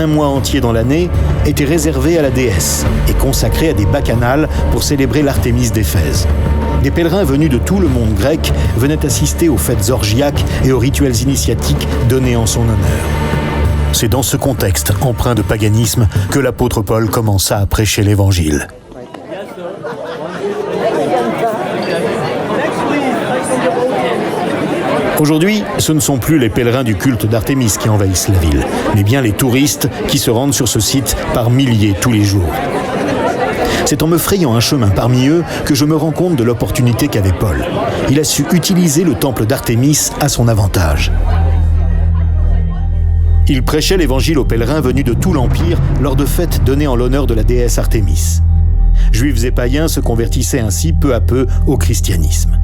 un mois entier dans l'année, était réservé à la déesse et consacré à des bacchanales pour célébrer l'Artémis d'Éphèse. Des pèlerins venus de tout le monde grec venaient assister aux fêtes orgiaques et aux rituels initiatiques donnés en son honneur. C'est dans ce contexte empreint de paganisme que l'apôtre Paul commença à prêcher l'Évangile. Aujourd'hui, ce ne sont plus les pèlerins du culte d'Artémis qui envahissent la ville, mais bien les touristes qui se rendent sur ce site par milliers tous les jours. C'est en me frayant un chemin parmi eux que je me rends compte de l'opportunité qu'avait Paul. Il a su utiliser le temple d'Artémis à son avantage. Il prêchait l'évangile aux pèlerins venus de tout l'Empire lors de fêtes données en l'honneur de la déesse Artémis. Juifs et païens se convertissaient ainsi peu à peu au christianisme.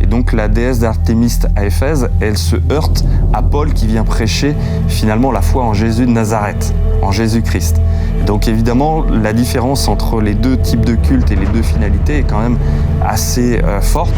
Et donc la déesse d'Artémis à Éphèse, elle se heurte à Paul qui vient prêcher finalement la foi en Jésus de Nazareth, en Jésus-Christ. Donc évidemment, la différence entre les deux types de cultes et les deux finalités est quand même assez forte.